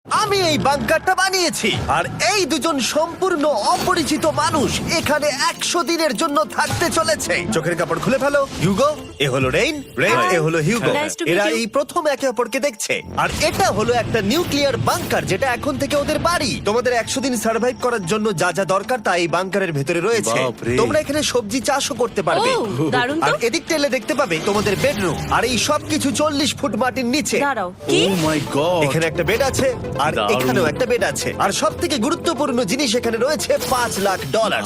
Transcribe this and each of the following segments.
আমি এই বাংকারটা বানিয়েছি আর এই দুজন সম্পূর্ণ অপরিচিত মানুষ এখানে 100 দিনের জন্য থাকতে চলেছে। চোখের কাপড় খুলে ফেলো। হিউগো, এ হলো রেইন, এ হলো হিউগো। Nice to meet এরা you. এই প্রথম একে অপরকে দেখছে। আর এটা হলো একটা নিউক্লিয়ার বাংকার যেটা এখন থেকে ওদের বাড়ি। তোমাদের 100 দিন সার্ভাইভ করার জন্য যা যা দরকার তা এই বাংকারের ভেতরে রয়েছে। বাপরে। তোমরা এখানে সবজি চাষও করতে পারবে। ও, দারুণ তো। আর এদিক টেলে দেখতে পাবে তোমাদের বেডরুম। আর এই সবকিছু 40 ফুট মাটির নিচে। দাঁড়াও, কি? ও মাই গড, এখানে একটা বেড আছে আর দারুণ। এখানেও একটা বেড আছে। আর সব থেকে গুরুত্বপূর্ণ জিনিস এখানে রয়েছে $5 লাখ।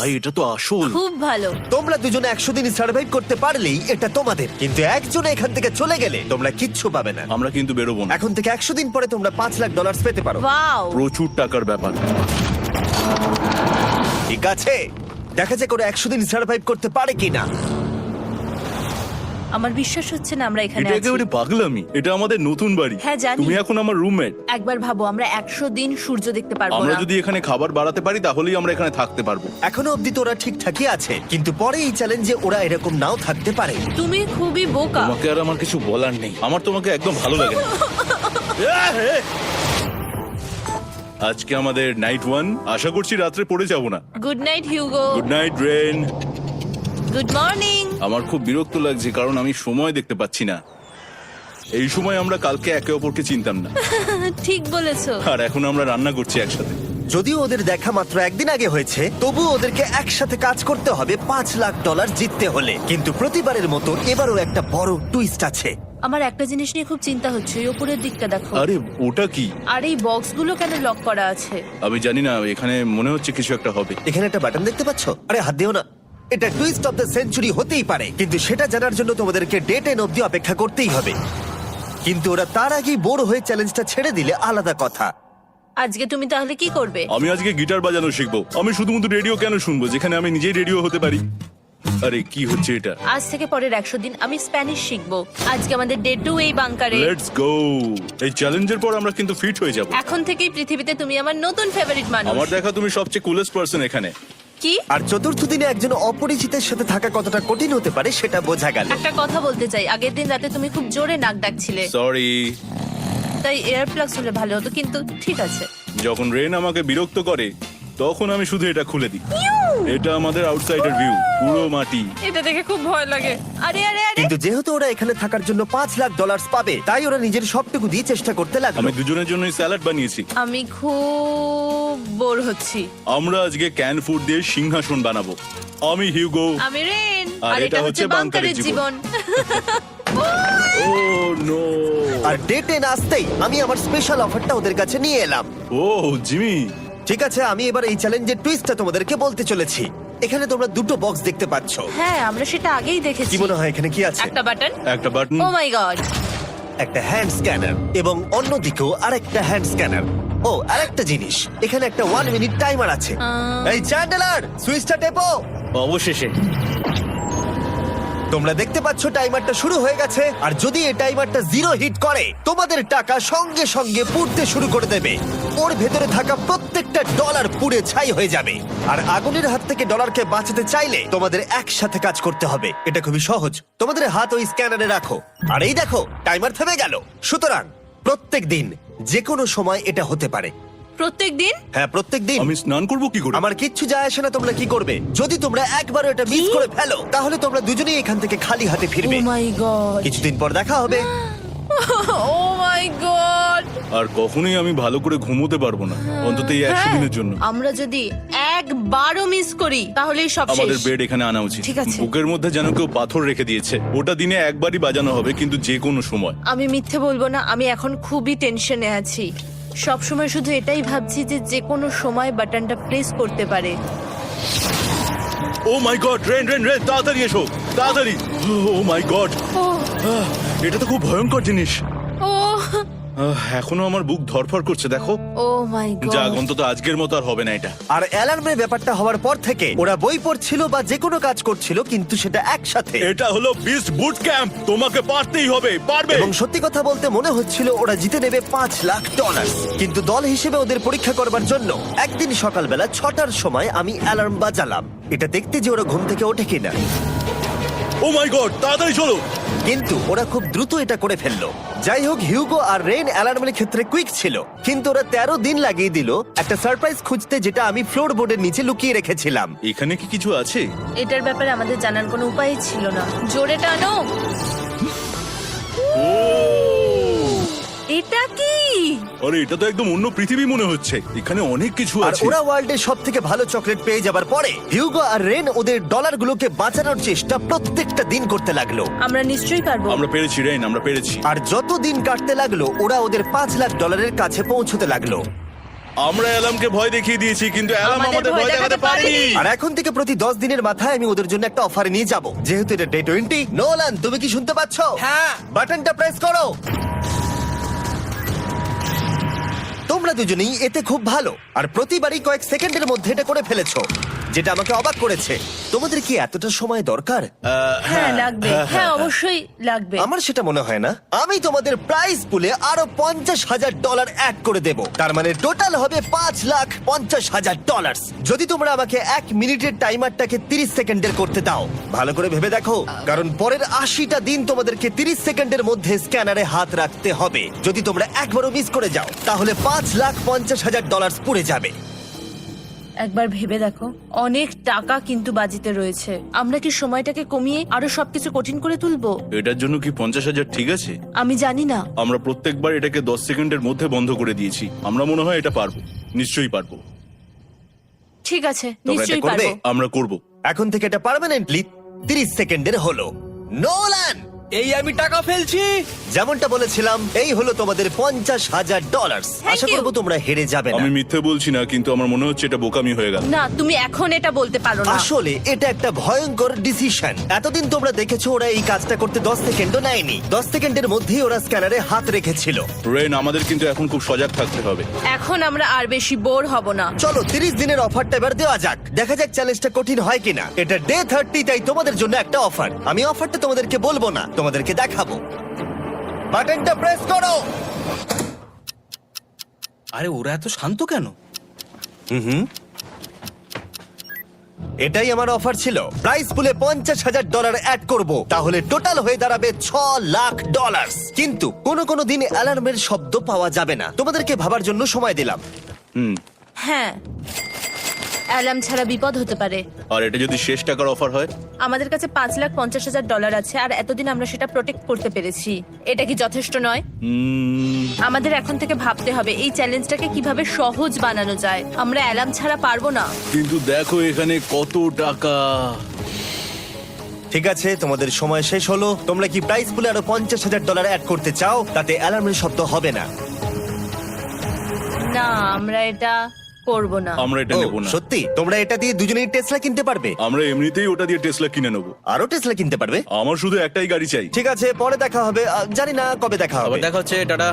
ভাই এটা তো আসল। খুব ভালো। তোমরা দুজনে 100 দিন সার্ভাইভ করতে পারলেই এটা তোমাদের, কিন্তু একজন এখান থেকে চলে গেলে তোমরা কিচ্ছু পাবে না। আমরা কিন্তু বেরোবো না, এখন থেকে 100 দিন পরে তোমরা $5 লাখ পেতে পারো। ওয়াও। প্রচুর টাকার ব্যাপার। ঠিক আছে, দেখা যাক ওরা 100 দিন সার্ভাইভ করতে পারে কিনা। আমার বিশ্বাস হচ্ছে না আমরা এখানে এটা আছি। একেবারে পাগলামি। এটা আমাদের নতুন বাড়ি। হ্যাঁ, জানি। তুমি এখন আমার রুমমেট। একবার ভাবো, আমরা 100 দিন সূর্য দেখতে পারবো আমরা না। যদি এখানে খাবার বাড়াতে পারি তাহলেই আমরা এখানে থাকতে পারবো। এখনো অব্দি তো ওরা ঠিকঠাকই আছে, কিন্তু পরে এই চ্যালেঞ্জে ওরা এরকম নাও থাকতে পারে। তুমি খুবই বোকা। তোমাকে আর আমার কিছু বলার নেই। আমার তোমাকে একদম ভালো লাগে না। আজকে আমাদের নাইট 1। আশা করছি রাত্রে পড়ে যাব না। Good night Hugo. Good night Ren. Good morning. আমার খুব বিরক্ত লাগছে কারণ আমি সময় দেখতে পাচ্ছি না। এই সময় আমরা কালকে একে অপরকে চিনতাম না, ঠিক বলেছো। আর এখন আমরা রান্না করছি একসাথে। যদিও ওদের দেখা মাত্র একদিন আগে হয়েছে, তবুও ওদেরকে একসাথে কাজ করতে হবে $5 লাখ জিততে হলে। কিন্তু প্রতিবারের মতো এবারও একটা বড় টুইস্ট আছে। আমার একটা জিনিস নিয়ে খুব চিন্তা হচ্ছে, ওই উপরের দিকটা দেখো। আরে ওটা কি? আর এই বক্সগুলো কেন লক করা আছে? আমি জানি না, এখানে মনে হচ্ছে কিছু একটা হবে। এখানে একটা বাটন দেখতে পাচ্ছ? আরে হাত দিও না। এটা টুইস্ট অফ দ্য সেঞ্চুরি হতেই পারে, কিন্তু সেটা জানার জন্য তোমাদেরকে ডে 10 অব্দি অপেক্ষা করতেই হবে। কিন্তু ওরা তার আগেই বোর হয়ে চ্যালেঞ্জটা ছেড়ে দিলে আলাদা কথা। আজকে তুমি তাহলে কি করবে? আমি আজকে গিটার বাজানো শিখবো। আমি শুধুমাত্র রেডিও কেন শুনবো যেখানে আমি নিজেই রেডিও হতে পারি? আরে কি হচ্ছে এটা? আজ থেকে পরের 100 দিন আমি স্প্যানিশ শিখবো। আজকে আমাদের ডে 2 এই বাংকারে। Let's go. এই চ্যালেঞ্জের পর আমরা কিন্তু ফিট হয়ে যাব। এখন থেকেই পৃথিবীতে তুমি আমার নতুন ফেভারিট মানুষ। আমার দেখা তুমি সবচেয়ে কুলেস্ট পারসন এখানে। কি? আর চতুর্থ দিনে একজন অপরিচিতের সাথে থাকা কতটা কঠিন হতে পারে সেটা বোঝা গেল। একটা কথা বলতে চাই, আগের দিন রাতে তুমি খুব জোরে নাক ডাকছিলে, সরি। তাই এয়ার প্লাগস হলে ভালো হতো, কিন্তু ঠিক আছে। যখন রেন আমাকে বিরক্ত করে তখন আমি শুধু এটা খুলে দিই। এটা আমাদের আউটসাইডার ভিউ, পুরো মাটি। এটা দেখে খুব ভয় লাগে। আরে আরে আরে, কিন্তু যেহেতু ওরা এখানে থাকার জন্য $5 লাখ পাবে, তাই ওরা নিজের সবটুকু দিয়ে চেষ্টা করতে লাগলো। আমি দুজনের জন্যই স্যালাড বানিয়েছি। আমি খুব বোর হচ্ছি। আমরা আজকে ক্যান ফুড দিয়ে সিংহাসন বানাবো। আমি হিউগো। আমি রেন, আর আর এটা হচ্ছে বাংকারের জীবন। ও নো। আর ডে 10 আসতেই আমি আমার স্পেশাল অফারটা ওদের কাছে নিয়ে এলাম। ও জিমি। ঠিক আছে, আমি এবার এই চ্যালেঞ্জের টুইস্টটা তোমাদেরকে বলতে চলেছি। এখানে তোমরা দুটো বক্স দেখতে পাচ্ছ। হ্যাঁ, আমরা সেটা আগেই দেখেছি। কি মনে হয় এখানে কি আছে? একটা বাটন। একটা বাটন। O my god. একটা হ্যান্ড স্ক্যানার এবং অন্যদিকেও আরেকটা হ্যান্ড স্ক্যানার। ও, আরেকটা জিনিস, এখানে একটা 1 মিনিট টাইমার আছে। এই চ্যান্ডেলার, সুইচটা টেপো। অবশেষে তোমরা দেখতে পাচ্ছ টাইমারটা শুরু হয়ে গেছে। আর যদি এই টাইমারটা 0 হিট করে, তোমাদের টাকা সঙ্গে সঙ্গে পুড়তে শুরু করে দেবে। ওর ভেতরে থাকা প্রত্যেকটা ডলার পুড়ে ছাই হয়ে যাবে। আর আগুনের হাত থেকে ডলারকে বাঁচাতে চাইলে তোমাদের একসাথে কাজ করতে হবে। এটা খুবই সহজ। তোমাদের হাত ওই স্ক্যানারে রাখো, আর এই দেখো টাইমার থেমে গেল। সুতরাং প্রত্যেক দিন যে কোনো সময় এটা হতে পারে। প্রত্যেক দিন? হ্যাঁ, প্রত্যেক দিন। আমি স্নান করব কি করে? আমার কিচ্ছু যায় আসে না তোমরা কি করবে। যদি তোমরা একবারও এটা মিস করে ফেলো, তাহলে তোমরা দুজনেই এখান থেকে খালি হাতে ও ফিরবে। মাই গড। কিছুদিন পর দেখা হবে। ও মাই গড। আর কখনোই আমি ভালো করে ঘুমোতে পারবো না, অন্তত এই 100 দিনের জন্য। আমরা যদি একবারও মিস করি তাহলেই সব আমাদের শেষ। বেড এখানে আনা উচিত। ঠিক আছে। বুকের মধ্যে যেন কেউ পাথর রেখে দিয়েছে। ওটা দিনে একবারই বাজানো হবে, কিন্তু যে কোনো সময়। আমি মিথ্যে বলবো না, আমি এখন খুবই টেনশনে আছি। সব সময় শুধু এটাই ভাবছি যে যে কোনো সময় বাটনটা প্রেস করতে পারে। ও my god, rain rain rain, তাড়াতাড়ি এসো, তাড়াতাড়ি। ও মাই গড, ও এটা তো খুব ভয়ঙ্কর জিনিস। ও এখনো আমার বুক ধরফর করছে, দেখো। ও মাই যাক, গড। অন্তত আজকের মতো আর হবে না এটা। আর অ্যালার্মের ব্যাপারটা হওয়ার পর থেকে ওরা বই পড়ছিল বা যে কোনো কাজ করছিল, কিন্তু সেটা একসাথে। এটা হলো বিস্ট বুট ক্যাম্প, তোমাকে পারতেই হবে, পারবে। এবং সত্যি কথা বলতে মনে হচ্ছিল ওরা জিতে নেবে $5 লাখ। কিন্তু দল হিসেবে ওদের পরীক্ষা করবার জন্য একদিন সকালবেলা 6টার সময় আমি অ্যালার্ম বাজালাম, এটা দেখতে যে ওরা ঘুম থেকে ওঠে কিনা। ও মাই গড, তাড়াতাড়ি চলো। কিন্তু ওরা খুব দ্রুত এটা করে ফেললো। যাই হোক, হিউগো আর রেন অ্যালার্মের ক্ষেত্রে কুইক ছিল, কিন্তু ওরা 13 দিন লাগিয়ে দিল একটা সারপ্রাইজ খুঁজতে, যেটা আমি ফ্লোর বোর্ডের নিচে লুকিয়ে রেখেছিলাম। এখানে কি কিছু আছে? এটার ব্যাপারে আমাদের জানার কোনো উপায় ছিল না। জোরে টানো। এটা কি? আরে এটা তো একদম অন্য পৃথিবী মনে হচ্ছে। এখানে অনেক কিছু আর আছে। ওরা ওয়ার্ল্ডের সব থেকে ভালো চকলেট পেয়ে যাবার পরে হিউগো আর রেন ওদের ডলারগুলোকে বাঁচানোর চেষ্টা প্রত্যেকটা দিন করতে লাগলো। আমরা নিশ্চয়ই পারবো। আমরা পেরেছি রেন, আমরা পেরেছি। আর যত দিন কাটতে লাগলো, ওরা ওদের $5,00,000 কাছে পৌঁছতে লাগলো। আমরা অ্যালামকে ভয় দেখিয়ে দিয়েছি, কিন্তু অ্যালাম আমাদের আমাদের ভয় ভয় দেখাতে দেখাতে পারেনি। পারেনি। আর এখন থেকে প্রতি 10 দিনের মাথায় আমি ওদের জন্য একটা অফার নিয়ে যাব, যেহেতু এটা ডে 20। নোলান, তুমি কি শুনতে পাচ্ছ? হ্যাঁ। বাটনটা প্রেস করো। তোমরা দুজনেই এতে খুব ভালো, আর প্রতিবারই কয়েক সেকেন্ডের মধ্যে এটা করে ফেলেছো, যেটা আমাকে অবাক করেছে। তোমাদের কি এতটা সময় দরকার? হ্যাঁ লাগবে, হ্যাঁ অবশ্যই লাগবে। আমার সেটা মনে হয় না। আমি তোমাদের প্রাইস পুলে আরো $50,000 অ্যাড করে দেব, তার মানে টোটাল হবে $5,50,000। যদি তোমরা আমাকে 1 মিনিটের টাইমারটাকে 30 সেকেন্ডের করতে দাও। ভালো করে ভেবে দেখো, কারণ পরের 80টা দিন তোমাদেরকে 30 সেকেন্ডের মধ্যে স্ক্যানারে হাত রাখতে হবে। যদি তোমরা একবারও মিস করে যাও, তাহলে $5,50,000 পুড়ে যাবে। একবার ভেবে দেখো, অনেক টাকা কিন্তু বাজিতে রয়েছে। আমরা কি সময়টাকে কমিয়ে আরো সবকিছু কঠিন করে তুলবো? এটার জন্য কি 50,000 ঠিক আছে? আমি জানি না। আমরা প্রত্যেকবার এটাকে 10 সেকেন্ডের মধ্যে বন্ধ করে দিয়েছি। আমরা মনে হয় এটা পারবো, নিশ্চয়ই পারবো। ঠিক আছে, তোমরা এটা নিশ্চয়ই করবে? পারবো। আমরা করব। এখন থেকে এটা পার্মানেন্টলি 30 সেকেন্ডের হলো। নোলান, এই আমি টাকা ফেলছি। যেমনটা বলেছিলাম, এই হলো তোমাদের $50,000। Thank Asha you. করবো তোমরা হেরে যাবে না। আমি মিথ্যে বলছি না, কিন্তু আমার মনে হচ্ছে এটা বোকামি হয়ে গেল। না, তুমি এখন এটা বলতে পারো না। আসলে এটা একটা ভয়ঙ্কর ডিসিশন। এতদিন তোমরা দেখেছো ওরা এই কাজটা করতে 10 সেকেন্ডও নেয়নি। 10 সেকেন্ডের মধ্যেই ওরা স্ক্যানারে হাত রেখেছিল। রেন, আমাদের কিন্তু এখন খুব সজাগ থাকতে হবে। এখন আমরা আর বেশি বোর হব না। চলো 30 দিনের অফারটা এবার দেওয়া যাক, দেখা যাক চ্যালেঞ্জটা কঠিন হয় কিনা। এটা ডে 30, তাই তোমাদের জন্য একটা অফার। আমি অফারটা তোমাদেরকে বলবো না, তোমাদেরকে দেখাবো। বাটনটা প্রেস করো। আরে ওরা এত শান্ত কেন? এটাই আমার অফার ছিল। প্রাইস পুলে $50,000 অ্যাড করব, তাহলে টোটাল হয়ে দাঁড়াবে $6,00,000। কিন্তু কোনো দিন অ্যালার্মের শব্দ পাওয়া যাবে না। তোমাদেরকে ভাবার জন্য সময় দিলাম। হ্যাঁ, অ্যালার্ম ছাড়া বিপদ হতে পারে। আর এটা যদি শেষ টাকার অফার হয়? আমাদের কাছে $5,50,000 আছে, আর এতদিন আমরা সেটা প্রোটেক্ট করতে পেরেছি। এটা কি যথেষ্ট নয়? আমাদের এখন থেকে ভাবতে হবে এই চ্যালেঞ্জটাকে কিভাবে সহজ বানানো যায়। আমরা অ্যালার্ম ছাড়া পারবো না। কিন্তু দেখো এখানে কত টাকা। ঠিক আছে, তোমাদের সময় শেষ হলো। তোমরা কি প্রাইস পুলে আরো $50,000 অ্যাড করতে চাও? তাতে অ্যালার্মের শব্দ হবে না। না, আমরা এটা করব না। আমরা এটা ও, নেব না। সত্যি? তোমরা এটা দিয়ে দুজনেই টেসলা কিনতে পারবে? আমরা এমনিতেই ওটা দিয়ে টেসলা কিনে নেবো। আরো টেসলা কিনতে পারবে? আমার শুধু একটাই গাড়ি চাই। ঠিক আছে, পরে দেখা হবে। জানি না কবে দেখা হবে। আবার দেখা হচ্ছে, টাটা।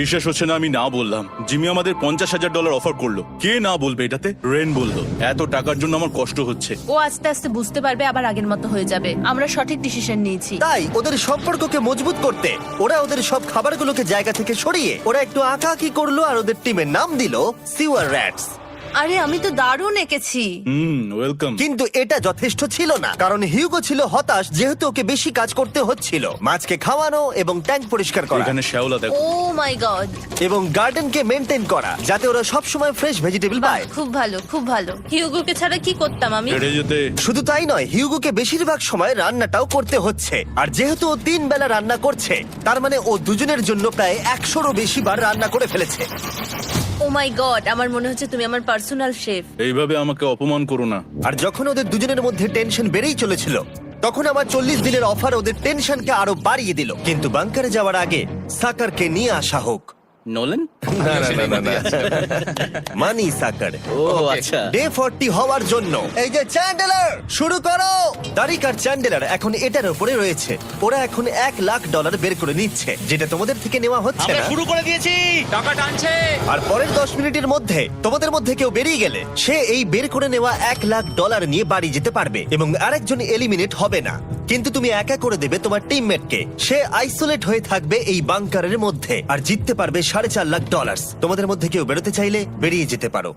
বিশ্বাস হচ্ছে না আমি না বললাম। জিমি আমাদের $50,000 অফার করলো। কে না বলবে এটাতে? রেন বললো। এত টাকার জন্য আমার কষ্ট হচ্ছে। ও আস্তে আস্তে বুঝতে পারবে, আবার আগের মতো হয়ে যাবে। আমরা সঠিক ডিসিশন নিয়েছি। তাই ওদের সম্পর্ককে মজবুত করতে ওরা ওদের সব খাবারগুলোকে জায়গা থেকে সরিয়ে ওরা একটু আঁকাআঁকি করলো, আর ওদের টিমের নাম দিল সিওয়ার র্যাটস। আরে আমি তো দারুণ এঁকেছি। ওয়েলকাম। কিন্তু এটা যথেষ্ট ছিল না, কারণ হিউগো ছিল হতাশ, যেহেতু ওকে বেশি কাজ করতে হচ্ছিল। মাছকে খাওয়ানো এবং ট্যাঙ্ক পরিষ্কার করা এখানে শ্যাওলা দেখো। ও মাই গড, এবং গার্ডেনকে মেনটেন করা, যাতে ওরা সব সময় ফ্রেশ ভেজিটেবল পায়। খুব ভালো, খুব ভালো। হিউগোকে ছাড়া কি করতাম আমি? হেরে যেতে। শুধু তাই নয়, হিউগোকে বেশিরভাগ সময় রান্নাটাও করতে হচ্ছে। আর যেহেতু ও 3 বেলা রান্না করছে, তার মানে ও দুজনের জন্য প্রায় 100রও বেশি বার রান্না করে ফেলেছে। ও মাই গড, আমার মনে হচ্ছে তুমি আমার পার্সোনাল শেফ। এইভাবে আমাকে অপমান করো না। আর যখন ওদের দুজনের মধ্যে টেনশন বেড়েই চলেছিল, তখন আমার 40 দিনের অফার ওদের টেনশনকে আরো বাড়িয়ে দিল। কিন্তু বাংকারে যাওয়ার আগে সাকারকে নিয়ে আসা হোক। নোলেন? মানি সাকার। ও আচ্ছা। ডে 40 হওয়ার জন্য এই যে চ্যান্ডেলার শুরু করো। তারিক আর চ্যান্ডেলার এখন এটার উপরে রয়েছে। ওরা এখন $1,00,000 বের করে নিচ্ছে, যেটা তোমাদের থেকে নেওয়া হচ্ছে আমরা না। শুরু করে দিয়েছি, টাকা টানছে। আর পরের 10 মিনিটের মধ্যে তোমাদের মধ্যে কেউ বেরিয়ে গেলে সে এই বের করে নেওয়া $1,00,000 নিয়ে বাড়ি যেতে পারবে, এবং আরেকজন এলিমিনেট হবে না। কিন্তু তুমি একা করে দেবে তোমার টিমমেটকে। সে আইসোলেট হয়ে থাকবে এই বাংকারের মধ্যে, আর জিততে পারবে $4.5 লাখ। তোমাদের মধ্যে কেউ বেরোতে চাইলে বেরিয়ে যেতে পারো।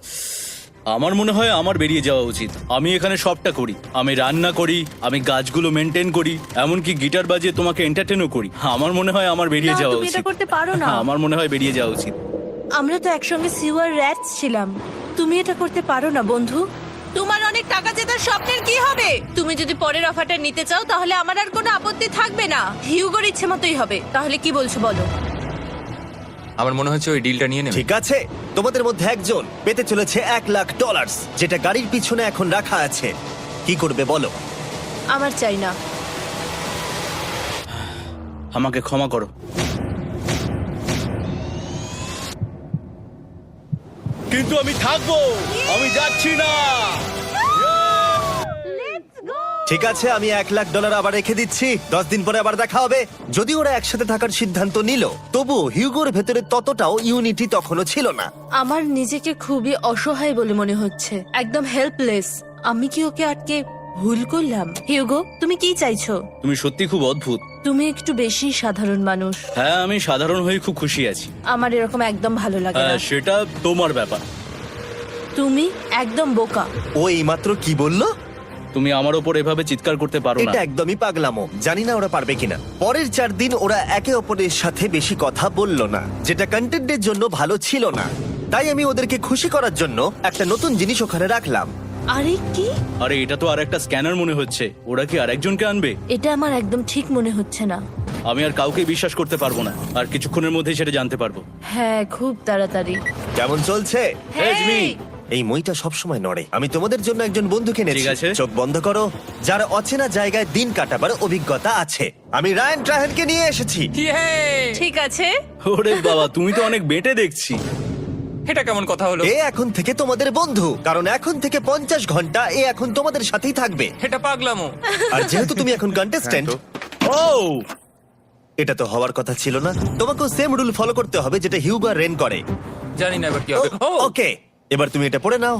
আমার মনে হয় আমার বেরিয়ে যাওয়া উচিত। আমি এখানে সবটা করি, আমি রান্না করি, আমি গাছগুলো মেনটেন করি, এমনকি গিটার বাজিয়ে তোমাকে এন্টারটেনও করি। আমার মনে হয় আমার বেরিয়ে না, যাওয়া তুমি উচিত। এটা করতে পারো না। আমার মনে হয় বেরিয়ে যাওয়া উচিত। আমরা তো একসঙ্গে সিওয়ার র্যাটস ছিলাম। তুমি এটা করতে পারো না বন্ধু। তোমার অনেক টাকা জেতার স্বপ্নের কি হবে? তুমি যদি পরের অফারটা নিতে চাও তাহলে আমার আর কোনো আপত্তি থাকবে না। হিউগোর ইচ্ছে মতোই হবে। তাহলে কি বলছো বলো? আমার মনে হচ্ছে ওই ডিলটা নিয়ে নেবে। ঠিক আছে, তোমাদের মধ্যে একজন পেতে চলেছে $1,00,000, যেটা গাড়ির পিছনে এখন রাখা আছে। কি করবে বলো? আমার চাই না। আমাকে ক্ষমা করো। কিন্তু আমি থাকবো, আমি যাচ্ছি না। ঠিক আছে, আমি $1,00,000 আবার রেখে দিচ্ছি। 10 দিন পরে আবার দেখা হবে। যদি ওরা একসাথে থাকার সিদ্ধান্ত নিল, তবু হিউগোর ভেতরে ততটাও ইউনিটি তখনও ছিল না। আমার নিজেকে খুবই অসহায় বলে মনে হচ্ছে, একদম হেল্পলেস। আমি কি ওকে আটকে ভুল করলাম? হিউগো, তুমি কি চাইছো? তুমি সত্যি খুব অদ্ভুত। তুমি একটু বেশি সাধারণ মানুষ। হ্যাঁ, আমি সাধারণ হয়ে খুব খুশি আছি। আমার এরকম একদম ভালো লাগে না। হ্যাঁ, সেটা তোমার ব্যাপার। তুমি একদম বোকা। ও এইমাত্র কি বললো? তুমি আমার ওপর এভাবে চিৎকার করতে পারো না। এটা একদমই পাগলামো। জানি না ওরা পারবে কিনা। পরের 4 দিন ওরা একে অপরের সাথে বেশি কথা বলল না, যেটা কন্টেন্টের জন্য ভালো ছিল না। তাই আমি ওদেরকে খুশি করার জন্য একটা নতুন জিনিস ওখানে রাখলাম। আরে কি? আরে এটা তো আর একটা স্ক্যানার মনে হচ্ছে। ওরা কি আরেকজনকে আনবে? এটা আমার একদম ঠিক মনে হচ্ছে না। আমি আর কাউকে বিশ্বাস করতে পারবো না। আর কিছুক্ষণের মধ্যেই সেটা জানতে পারবো। হ্যাঁ, খুব তাড়াতাড়ি। কেমন চলছে? Hey, Jimmy! এই মইটা সবসময় নড়ে। আমি তোমাদের জন্য একজন বন্ধুকে এনেছি। ঠিক আছে। চোখ বন্ধ করো। যার অচেনা জায়গায় দিন কাটাবার অভিজ্ঞতা আছে। আমি রায়ান ট্রাহেনকে নিয়ে এসেছি। ইয়ে! ঠিক আছে। ওরে বাবা, তুমি তো অনেক বেটে দেখছি। এটা কেমন কথা হলো? এ এখন থেকে তোমাদের বন্ধু, কারণ এখন থেকে 50 ঘন্টা এ এখন তোমাদের সাথেই থাকবে। এটা পাগলামো। আর যেহেতু তুমি এখন কন্টেস্ট্যান্ট, ও এটা তো হওয়ার কথা ছিল না। তোমাকেও সেম রুল ফলো করতে হবে যেটা হিউগো আর রেন করে। জানি না এবার কি হবে। ও ওকে, এবার তুমি এটা পড়ে নাও।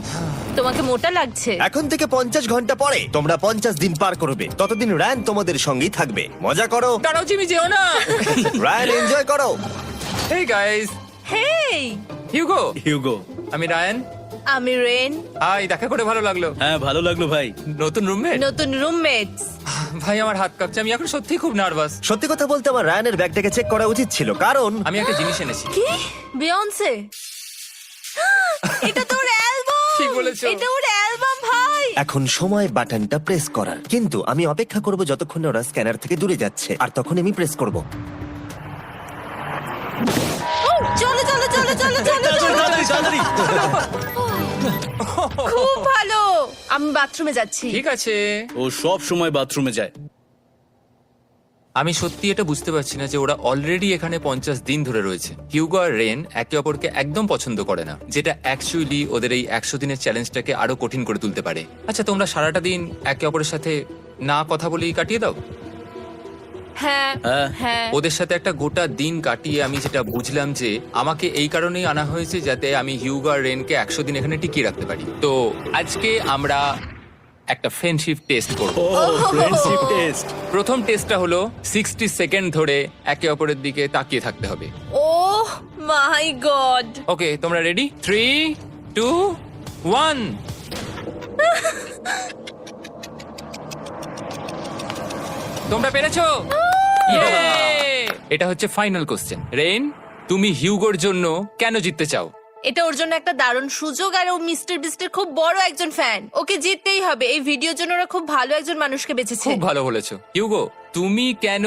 তোমাকে মোটা লাগছে। এখন থেকে 50 ঘন্টা পরে তোমরা 50 দিন পার করবে। ততদিন রায়ান তোমাদের সঙ্গেই থাকবে। মজা করো। দাঁড়াও জিমি, যেও না। রায়ান, এনজয় করো। হেই গাইস, হেই, হিউগো। হিউগো। আমি রায়ান। আমি রেন। হাই, দেখা করে ভালো লাগলো। হ্যাঁ, ভালো লাগলো ভাই। নতুন রুমমেট। নতুন রুমমেটস। ভাই, আমার হাত কাঁপছে। আমি এখন সত্যি খুব নার্ভাস। সত্যি কথা বলতে আমার রায়ানের ব্যাগটাকে চেক করা উচিত ছিল, কারণ আমি একটা জিনিস এনেছি। কি? বিয়ন্সে? এটা তোর অ্যালবাম। ঠিক বলেছো। এটা ওর অ্যালবাম ভাই। এখন সময় বাটনটা প্রেস করার। কিন্তু আমি অপেক্ষা করব যতক্ষণ না ওরা স্ক্যানার থেকে দূরে যাচ্ছে, আর তখন আমি প্রেস করব। ও, চলো চলো চলো চলো চলো চলো। তাড়াতাড়ি, তাড়াতাড়ি। খুব ভালো। আমি বাথরুমে যাচ্ছি। ঠিক আছে। ও সব সময় বাথরুমে যায়। আমি সত্যি এটা বুঝতে পারছি না যে ওরা অলরেডি এখানে 50 দিন ধরে রয়েছে। হিউগো আর রেন একে অপরকে একদম পছন্দ করে না, যেটা অ্যাকচুয়ালি ওদের এই 100 দিনের চ্যালেঞ্জটাকে আরো কঠিন করে তুলতে পারে। আচ্ছা, তোমরা সারাটা দিন একে অপরের সাথে না কথা বলেই কাটিয়ে দাও? হ্যাঁ হ্যাঁ। হ্যাঁ। ওদের সাথে একটা গোটা দিন কাটিয়ে আমি যেটা বুঝলাম যে আমাকে এই কারণেই আনা হয়েছে যাতে আমি হিউগো আর রেনকে 100 দিন এখানে টিকিয়ে রাখতে পারি। তো আজকে আমরা একটা ফ্রেন্ডশিপ টেস্ট করব। ও ফ্রেন্ডশিপ টেস্ট। প্রথম টেস্টটা হলো 60 সেকেন্ড ধরে একে অপরের দিকে তাকিয়ে থাকতে হবে। ওহ মাই গড। ওকে, তোমরা রেডি? 3, 2, 1। তোমরা পেরেছো? Yay! এটা হচ্ছে ফাইনাল কোশ্চেন। রেন, তুমি হিউগোর জন্য কেন জিততে চাও? এটা ওর জন্য একটা দারুণ সুযোগ, আর ও মিস্টার বিস্টের খুব বড় একজন ফ্যান। ওকে জিততেই হবে। এই ভিডিওর জন্য ওরা খুব ভালো একজন মানুষকে বেঁচেছে। খুব ভালো বলেছো। হিউগো, তুমি কেন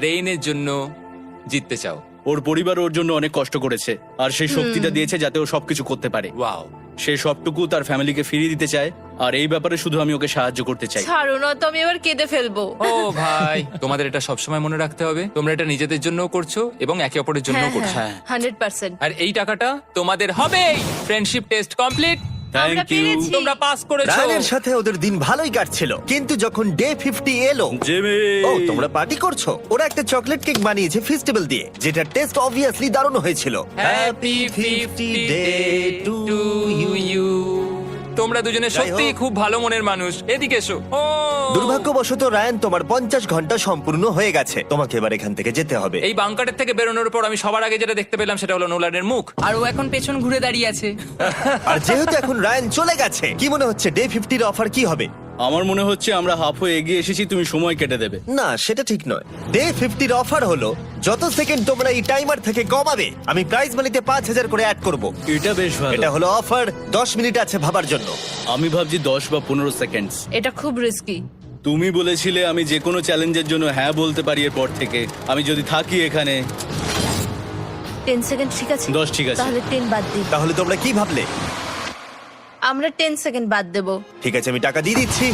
রেইনের জন্য জিততে চাও? ওর পরিবার ওর জন্য অনেক কষ্ট করেছে, আর সেই শক্তিটা দিয়েছে যাতে ও সবকিছু করতে পারে। ওয়াও। সে সবটুকু তার ফ্যামিলিকে ফিরিয়ে দিতে চায়, আর এই ব্যাপারে শুধু আমি ওকে সাহায্য করতে চাই। ছাড়ো না তো, আমি এবার কেঁদে ফেলবো। ও ভাই, তোমাদের এটা সবসময় মনে রাখতে হবে। তোমরা এটা নিজেদের জন্যও করছো এবং একে অপরের জন্যও করছো। হ্যাঁ। 100%। আর এই টাকাটা তোমাদের হবে। Friendship test complete. আমরা থ্যাংক ইউ পেরেছি। তোমরা পাস করেছো। রায়ানের সাথে ওদের দিন ভালোই কাটছিল, কিন্তু যখন ডে 50 এলো, জিমি। ও তোমরা পার্টি করছো। ওরা একটা চকলেট কেক বানিয়েছে ফেস্টিভ্যাল দিয়ে, যেটা টেস্ট অবভিয়াসলি দারুণ হয়েছিল। Happy 50 day to you. তোমরা দুজনে যাই সত্যি হোক। খুব ভালো মনের মানুষ, এদিকে এসো। ও দুর্ভাগ্যবশত রায়ান, তোমার 50 ঘন্টা সম্পূর্ণ হয়ে গেছে। তোমাকে এবার এখান থেকে যেতে হবে। এই বাংকারের থেকে বেরোনোর পর আমি সবার আগে যেটা দেখতে পেলাম সেটা হলো নোলানের মুখ। আর ও এখন পেছন ঘুরে দাঁড়িয়ে আছে। আর যেহেতু এখন রায়ান চলে গেছে, কি মনে হচ্ছে ডে 50 অফার কি হবে? আমার মনে হচ্ছে আমরা হাফ হয়ে এগিয়ে এসেছি, তুমি সময় কেটে দেবে। না, সেটা ঠিক নয়। ডে 50 অফার হলো যত সেকেন্ড তোমরা এই টাইমার থেকে কমাবে, আমি প্রাইজ মানিতে 5000 করে অ্যাড করব। এটা বেশ ভালো। এটা হলো অফার। 10 মিনিট আছে ভাবার জন্য। আমি ভাবছি 10 বা 15 সেকেন্ডস। এটা খুব রিস্কি। তুমি বলেছিলে আমি যে কোনো চ্যালেঞ্জের জন্য হ্যাঁ বলতে পারি এরপর থেকে। আমি যদি থাকি এখানে 10 সেকেন্ড ঠিক আছে? 10 ঠিক আছে। তাহলে 10 বাদ দিই। তাহলে তোমরা কি ভাবলে? আমরা 10 সেকেন্ড বাদ দেব। ঠিক আছে, আমি টাকা দিয়ে দিচ্ছি।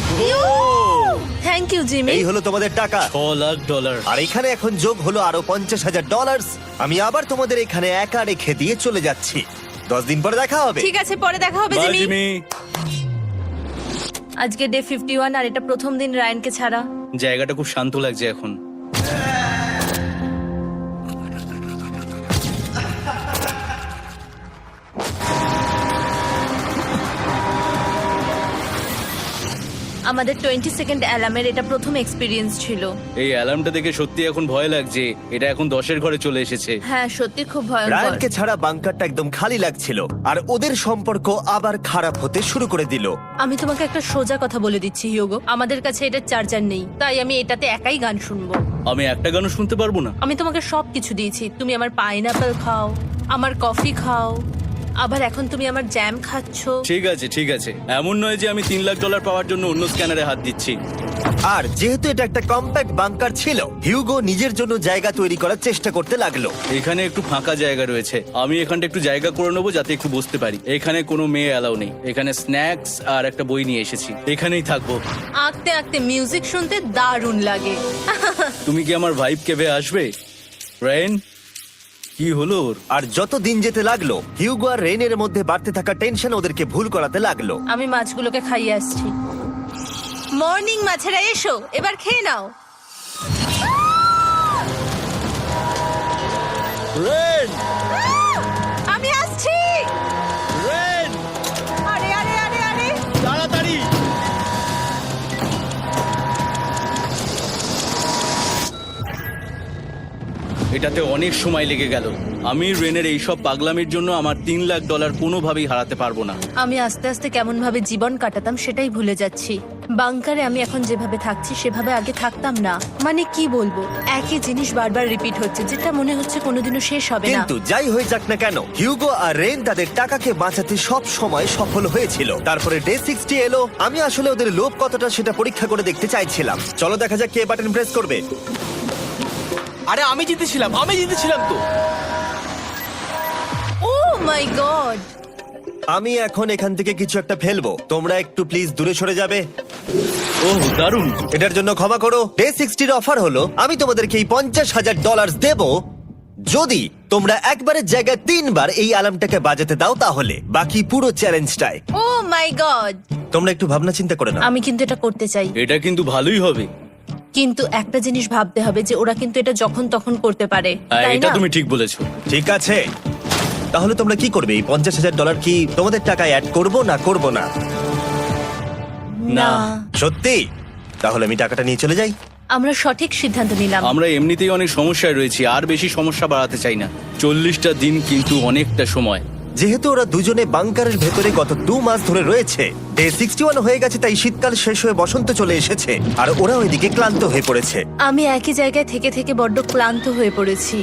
Thank you Jimmy. এই হলো তোমাদের টাকা। $6,00,000। আর এখানে এখন যোগ হলো আরো $50,000। আমি আবার তোমাদের এখানে একা রেখে দিয়ে চলে যাচ্ছি। 10 দিন পরে দেখা হবে। ঠিক আছে, পরে দেখা হবে বাই জিমি। জিমি। আজকে ডে 51 আর এটা প্রথম দিন রায়ানকে ছাড়া। জায়গাটা খুব শান্ত লাগছে এখন। আমাদের 20 সেকেন্ড অ্যালার্মের এটা প্রথম এক্সপিরিয়েন্স ছিল। এই অ্যালার্মটা দেখে সত্যি এখন ভয় লাগছে। এটা এখন 10-এর ঘরে চলে এসেছে। হ্যাঁ, সত্যি খুব ভয়ঙ্কর। রায়ানকে ছাড়া বাংকারটা একদম খালি লাগছিল, আর ওদের সম্পর্ক আবার খারাপ হতে শুরু করে দিল। আমি তোমাকে একটা সোজা কথা বলে দিচ্ছি হিউগো, আমাদের কাছে এটা চার্জার নেই, তাই আমি এটাতে একাই গান শুনবো। আমি একটা গানও শুনতে পারবো না। আমি তোমাকে সবকিছু দিয়েছি, তুমি আমার পাইনাপেল খাও, আমার কফি খাও, আবার এখন তুমি আমার জ্যাম খাচ্ছো। ঠিক আছে ঠিক আছে, এমন নয় যে আমি $3,00,000 পাওয়ার জন্য অন্য স্ক্যানারে হাত দিচ্ছি। আর যেহেতু এটা একটা কম্প্যাক্ট বাংকার ছিল, হিউগো নিজের জন্য জায়গা তৈরি করার চেষ্টা করতে লাগলো। এখানে একটু ফাঁকা জায়গা রয়েছে, আমি এখানটা একটু জায়গা করে নেবো যাতে একটু বসতে পারি। এখানে কোনো মেয়ে অ্যালাউ নেই। এখানে স্ন্যাক্স আর একটা বই নিয়ে এসেছি, এখানেই থাকবো। আঁকতে আঁকতে মিউজিক শুনতে দারুণ লাগে। তুমি কি আমার ভাইব কেভে আসবে? রেন, কি হলো ওর? আর যত দিন যেতে লাগলো, হিউগো আর রেনের মধ্যে বাড়তে থাকা টেনশন ওদেরকে ভুল করাতে লাগলো। আমি মাছগুলোকে খাইয়ে আসছি। মর্নিং মাছেরা, এসো এবার খেয়ে নাও। রেন, আমি আসছি। রেন, আরে আরে আরে আরে, তাড়াতাড়ি! এটাতে অনেক সময় লেগে গেল। আমি রেনের এইসব পাগলামির জন্য আমার $3,00,000 কোনোভাবেই হারাতে পারবো না। আমি আস্তে আস্তে কেমন ভাবে জীবন কাটাতাম সেটাই ভুলে যাচ্ছি। বাংকারে আমি এখন যেভাবে থাকছি সেভাবে আগে থাকতাম না। মানে কি বলবো, একই জিনিস বারবার রিপিট হচ্ছে, যেটা মনে হচ্ছে কোনোদিনও শেষ হবে না। কিন্তু যাই হয়ে যাক না কেন, হিউগো আর রেন তাদের টাকাকে বাঁচাতে সব সময় সফল হয়েছিল। তারপরে ডে 60 এলো। আমি আসলে ওদের লোভ কতটা সেটা পরীক্ষা করে দেখতে চাইছিলাম। চলো দেখা যাক কে বাটন প্রেস করবে। আরে আমি জিতেছিলাম তো। ও মাই গড! আমি এখন এখান থেকে কিছু একটা ফেলবো। তোমরা একটু প্লিজ দূরে সরে যাবে। ওহ দারুণ। এটার জন্য ক্ষমা করো। ডে 60 অফার হলো আমি তোমাদেরকে এই $50,000 দেব যদি তোমরা একবারের জায়গায় 3 বার এই অ্যালার্মটাকে বাজাতে দাও। তাহলে বাকি পুরো চ্যালেঞ্জটাই ও মাই গড! তোমরা একটু ভাবনা চিন্তা করে নাও। আমি কিন্তু এটা করতে চাই, এটা কিন্তু ভালোই হবে। কিন্তু একটা জিনিস ভাবতে হবে যে ওরা কিন্তু এটা যখন তখন করতে পারে, হ্যাঁ, তাই এটা না? তুমি ঠিক বলেছো। ঠিক আছে, তাহলে তোমরা কি করবে? এই $50,000 কি তোমাদের টাকায় অ্যাড করবো না করবো না? না, সত্যি? তাহলে আমি টাকাটা নিয়ে চলে যাই। আমরা সঠিক সিদ্ধান্ত নিলাম। আমরা এমনিতেই অনেক সমস্যায় রয়েছি, আর বেশি সমস্যা বাড়াতে চাই না। 40টা দিন কিন্তু অনেকটা সময়। যেহেতু ওরা দুজনে বাংকারের ভেতরে গত 2 মাস ধরে রয়েছে, ডে 61 হয়ে গেছে, তাই শীতকাল শেষ হয়ে বসন্ত চলে এসেছে, আর ওরা ওইদিকে ক্লান্ত হয়ে পড়েছে। আমি একই জায়গায় থেকে থেকে বড্ড ক্লান্ত হয়ে পড়েছি।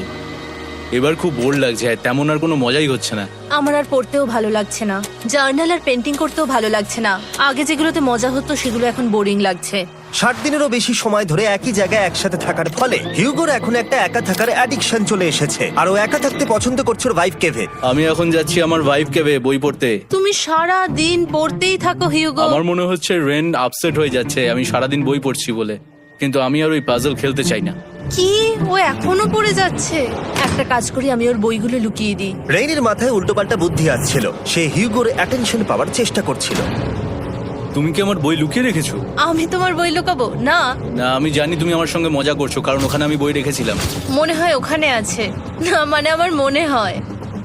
এবার খুব বোর লাগছে, আর তেমন আর কোনো মজাই হচ্ছে না। আমার আর পড়তেও ভালো লাগছে না, জার্নাল আর পেন্টিং করতেও ভালো লাগছে না। আগে যেগুলোতে মজা হতো সেগুলো এখন বোরিং লাগছে। 60 দিনেরও বেশি সময় ধরে একই জায়গায় একসাথে থাকার ফলে হিউগোর এখন একটা একা থাকার অ্যাডিকশন চলে এসেছে, আর ও একা থাকতে পছন্দ করছে ওর ভাইফ কেভে। আমি এখন যাচ্ছি আমার ভাইব কেভে বই পড়তে। তুমি সারা দিন পড়তেই থাকো হিউগো। আমার মনে হচ্ছে রেন আপসেট হয়ে যাচ্ছে আমি সারাদিন বই পড়ছি বলে, কিন্তু আমি আর ওই পাজল খেলতে চাই না। কি, ও এখনো পড়ে যাচ্ছে? একটা কাজ করি, আমি ওর বইগুলো লুকিয়ে দিই। রেইনের মাথায় উল্টোপাল্টা বুদ্ধি আসছিল। সে হিউগোর অ্যাটেনশন পাওয়ার চেষ্টা করছিল। তুমি কি আমার বই লুকিয়ে রেখেছো? আমি তোমার বই লুকাবো না। না, আমি জানি তুমি আমার সঙ্গে মজা করছো, কারণ ওখানে আমি বই রেখেছিলাম। মনে হয় ওখানে আছে। না মানে আমার মনে হয়।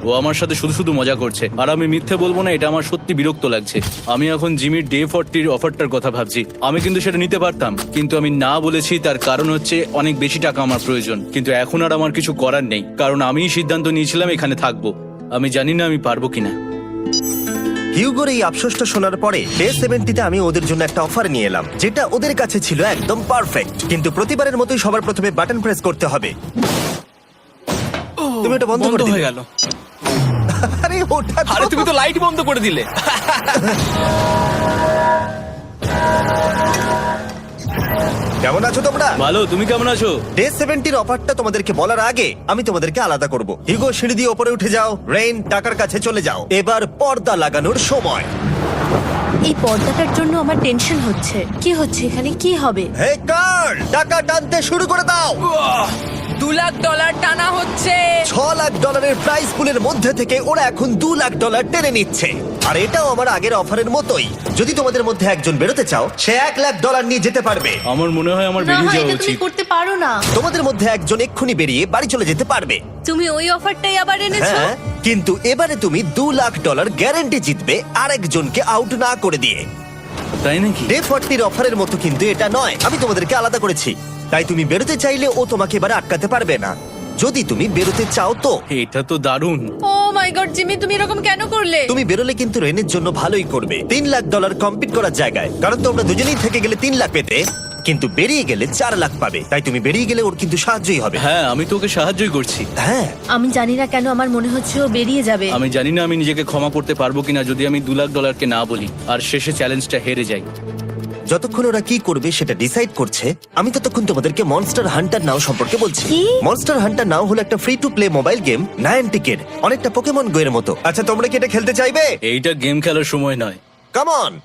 ও আমার সাথে শুধু শুধু মজা করছে, আর আমি মিথ্যে বলবো না, এটা আমার সত্যি বিরক্ত লাগছে। আমি এখন জিমির ডে 40 অফারটার কথা ভাবছি। আমি কিন্তু সেটা নিতে পারতাম, কিন্তু আমি না বলেছি। তার কারণ হচ্ছে অনেক বেশি টাকা আমার প্রয়োজন, কিন্তু এখন আর আমার কিছু করার নেই, কারণ আমিই সিদ্ধান্ত নিয়েছিলাম এখানে থাকবো। আমি জানি না আমি পারবো কিনা। হিউগোর এই আফসোসটা শোনার পরে ডে 70-তে আমি ওদের জন্য একটা অফার নিয়ে এলাম, যেটা ওদের কাছে ছিল একদম পারফেক্ট। কিন্তু প্রতিবারের মতোই সবার প্রথমে বাটন প্রেস করতে হবে। তুমি এটা বন্ধ করে বন্ধ দিলে। হয়ে গেল। আরে ওটা তো- আরে তুমি তো লাইট বন্ধ করে দিলে। কেমন আছো তোমরা? ভালো, তুমি কেমন আছো? ডে 70-র অফারটা তোমাদেরকে বলার আগে আমি তোমাদেরকে আলাদা করব। হিগো, সিঁড়ি দিয়ে ওপরে উঠে যাও। রেইন, টাকার কাছে চলে যাও। এবার পর্দা লাগানোর সময়। এই পর্দাটার জন্য আমার টেনশন হচ্ছে। কি হচ্ছে এখানে, কি হবে? হে কার্ল, টাকা টানতে শুরু করে দাও। $2 লাখ টানা হচ্ছে। $6 লাখ প্রাইস পুলের মধ্যে থেকে ওরা এখন $2 লাখ টেনে নিচ্ছে। আর এটাও আমার আগের অফারের মতোই। যদি তোমাদের মধ্যে একজন বেরোতে চাও, সে $1 লাখ নিয়ে যেতে পারবে। আমার মনে হয় আমার না, বেরিয়ে যাওয়া এটা তুমি উচিত। করতে পারো না। তোমাদের মধ্যে একজন এক্ষুনি বেরিয়ে বাড়ি চলে যেতে পারবে। তুমি ওই অফারটাই আবার এনেছো। হ্যাঁ, কিন্তু এবারে তুমি $2 লাখ গ্যারান্টি জিতবে আরেকজনকে আউট না করে দিয়ে। তাই নাকি? ডে 40-র অফারের মতো কিন্তু এটা নয়। আমি তোমাদেরকে আলাদা করেছি, তাই তুমি বেরোতে চাইলে ও তোমাকে এবারে আটকাতে পারবে না। যদি তুমি বেরোতে চাও তো। এটা তো দারুণ। ও মাই গড জিমি, তুমি এরকম কেন করলে? তুমি বেরোলে কিন্তু রেনের জন্য ভালোই করবে। $3 লাখ কম্পিট করার জায়গায়, কারণ তোমরা দুজনেই থেকে গেলে 3 লাখ পেতে, কিন্তু বেরিয়ে গেলে 4 লাখ পাবে। তাই তুমি বেরিয়ে গেলে ওর কিন্তু সাহায্যই হবে। হ্যাঁ, আমি তোকে সাহায্যই করছি। হ্যাঁ, আমি জানি না কেন আমার মনে হচ্ছে ও বেরিয়ে যাবে। আমি জানি না আমি নিজেকে ক্ষমা করতে পারবো কিনা যদি আমি $2 লাখ না বলি আর শেষে চ্যালেঞ্জটা হেরে যাই। যতক্ষণ ওরা কি করবে সেটা ডিসাইড করছে, আমি ততক্ষণ তোমাদেরকে মনস্টার হান্টার নাও সম্পর্কে বলছি। কি? মনস্টার হান্টার নাও হলো একটা free to play mobile game, নায়ান্টিকের, অনেকটা পোকেমন গো এর মতো। আচ্ছা, তোমরা কি এটা খেলতে চাইবে? এইটা গেম খেলার সময় নয়। Come on.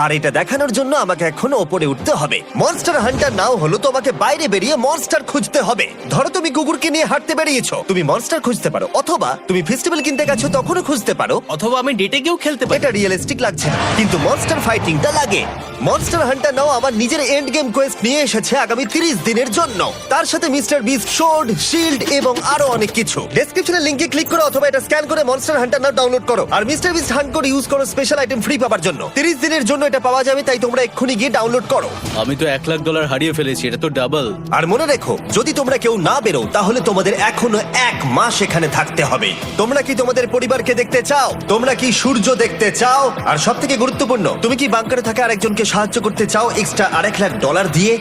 আর এটা দেখানোর জন্য আমাকে এখন ওপরে উঠতে হবে। মনস্টার হান্টার নাও হলো তোমাকে বাইরে বেরিয়ে মনস্টার খুঁজতে হবে। ধরো তুমি কুকুরকে নিয়ে হাঁটতে বেরিয়েছো, তুমি মনস্টার খুঁজতে পারো, অথবা তুমি ফেস্টিভ্যাল কিনতে গেছো তখনও খুঁজতে পারো। অথবা আমি ডেটে গিয়েও খেলতে পারি। এটা রিয়েলিস্টিক লাগছে না, কিন্তু মনস্টার ফাইটিংটা লাগে। মনস্টার হান্টার নাও আমার নিজের এন্ড গেম কোয়েস্ট নিয়ে এসেছে আগামী 30 দিনের জন্য। তার সাথে মিস্টার বিস্ট সোর্ড, শিল্ড এবং আরো অনেক কিছু। ডেসক্রিপশনে লিংকে ক্লিক করো অথবা এটা স্ক্যান করে মনস্টার হান্টার নাও ডাউনলোড করো। আর mister Beast hunt code use করো স্পেশাল আইটেম ফ্রি পাওয়ার জন্য। 30 দিনের জন্য এটা পাওয়া যাবে, তাই তোমরা এক্ষুনি গিয়ে ডাউনলোড করো। আমি তো $1 লাখ হারিয়ে ফেলেছি, এটা তো ডাবল। আর মনে রেখো, যদি তোমরা কেউ না বেরো তাহলে তোমাদের এখনো 1 মাস এখানে থাকতে হবে। তোমরা কি তোমাদের পরিবারকে দেখতে চাও? তোমরা কি সূর্য দেখতে চাও? আর সবথেকে গুরুত্বপূর্ণ, তুমি কি বাংকারে থাকা আরেকজনকে সাহায্য করতে চাও এক্সট্রা $1 লাখ দিয়ে?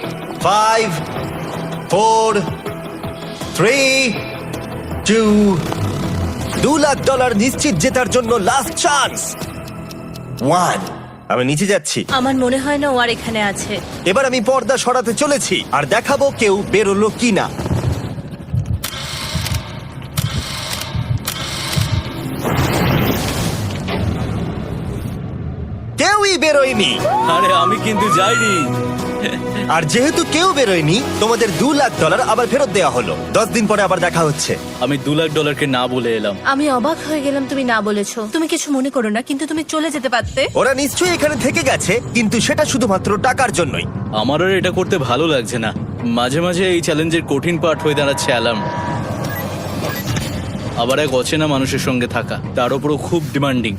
5 4 3 2 $2 লাখ নিশ্চিত জেতার জন্য লাস্ট চান্স। 1। আমি নিচে যাচ্ছি। আমার মনে হয় না ও আর এখানে আছে। এবার আমি পর্দা সরাতে চলেছি আর দেখাবো কেউ বেরোলো কিনা। কেউই বেরোয়নি। আরে আমি কিন্তু যাইনি। আর যেহেতু কেউ বেরোয়নি, তোমাদের $2 লাখ আবার ফেরত দেওয়া হলো। 10 দিন পরে আবার দেখা হচ্ছে। আমি $2 লাখ না বলে এলাম। আমি অবাক হয়ে গেলাম তুমি না বলেছো। তুমি কিছু মনে করো না, কিন্তু তুমি চলে যেতে পারতে। ওরা নিশ্চয়ই এখানে থেকে গেছে, কিন্তু সেটা শুধুমাত্র টাকার জন্যই। আমার আর এটা করতে ভালো লাগছে না। মাঝে মাঝে এই চ্যালেঞ্জের কঠিন পার্ট হয়ে দাঁড়াচ্ছে অ্যালার্ম। আবার এক অচেনা মানুষের সঙ্গে থাকা, তার উপরও খুব ডিমান্ডিং।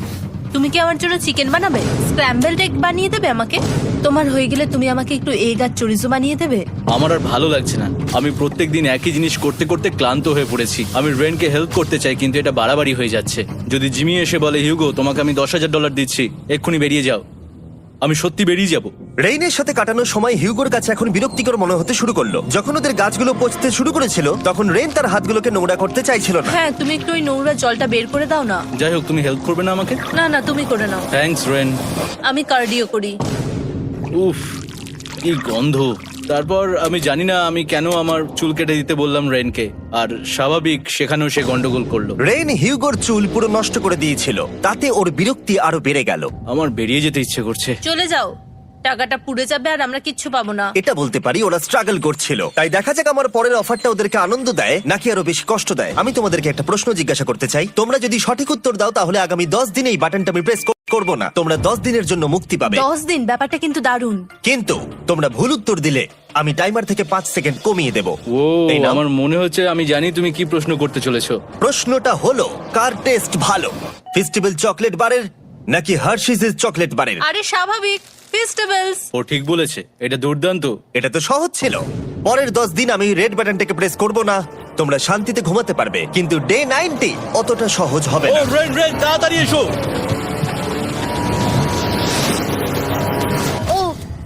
তুমি কি আমার জন্য চিকেন বানাবে? স্ক্র্যাম্বলড এগ বানিয়ে দেবে আমাকে? তোমার হয়ে গেলে তুমি আমাকে একটু এগ আর চরিজো বানিয়ে দেবে? আমার আর ভালো লাগছে না। আমি প্রত্যেকদিন একই জিনিস করতে করতে ক্লান্ত হয়ে পড়েছি। আমি রেনকে হেল্প করতে চাই, কিন্তু এটা বাড়াবাড়ি হয়ে যাচ্ছে। যদি জিমি এসে বলে, হিউগো তোমাকে আমি $10,000 দিচ্ছি, এক্ষুনি বেরিয়ে যাও, আমি সত্যি বেরিয়ে যাব। রেইনের সাথে কাটানোর সময় হিউগোর কাছে এখন বিরক্তিকর মনে হতে শুরু করলো। যখন ওদের গাছগুলো পচতে শুরু করেছিল, তখন রেইন তার হাতগুলোকে নোংরা করতে চাইছিল না। হ্যাঁ, তুমি একটু ওই নোংরা জলটা বের করে দাও না। যাই হোক, তুমি হেল্প করবে না আমাকে? না না, তুমি করে নাও। Thanks Ren. আমি কার্ডিও করি। উফ, কি গন্ধ। তারপর আমি জানি না আমি কেন আমার চুল কেটে দিতে বললাম রেনকে, আর স্বাভাবিক সেখানেও সে গন্ডগোল করলো। রেইন হিউগোর চুল পুরো নষ্ট করে দিয়েছিল, তাতে ওর বিরক্তি আরো বেড়ে গেল। আমার বেরিয়ে যেতে ইচ্ছে করছে। চলে যাও। টাকাটা পুড়ে যাবে আর আমরা কিচ্ছু পাবো না। এটা বলতে পারি ওরা স্ট্রাগল করছিল। তাই দেখা যাক আমার পরের অফারটা ওদেরকে আনন্দ দেয় নাকি আরো বেশি কষ্ট দেয়। আমি তোমাদেরকে একটা প্রশ্ন জিজ্ঞাসা করতে চাই, তোমরা যদি সঠিক উত্তর দাও তাহলে আগামী 10 দিনে এই বাটনটা আমি প্রেস করব না। তোমরা 10 দিনের জন্য মুক্তি পাবে। 10 দিন, ব্যাপারটা কিন্তু দারুণ। কিন্তু তোমরা ভুল উত্তর দিলে আমি টাইমার থেকে 5 সেকেন্ড কমিয়ে দেব। ও এই নাও। আমার মনে হচ্ছে আমি জানি তুমি কি প্রশ্ন করতে চলেছো। প্রশ্নটা হলো, কার টেস্ট ভালো, ফেস্টিভ্যাল চকলেট বারের নাকি হার্শিসের চকলেট বারের? আরে স্বাভাবিক, ফেস্টিভ্যালস। ও ঠিক বলেছে, এটা দুর্দান্ত। এটা তো সহজ ছিল। পরের 10 দিন আমি রেড বাটনটাকে প্রেস করব না, তোমরা শান্তিতে ঘুমাতে পারবে। কিন্তু ডে 90 অতটা সহজ হবে ও না। রেন রেন তাড়াতাড়ি এসো। ও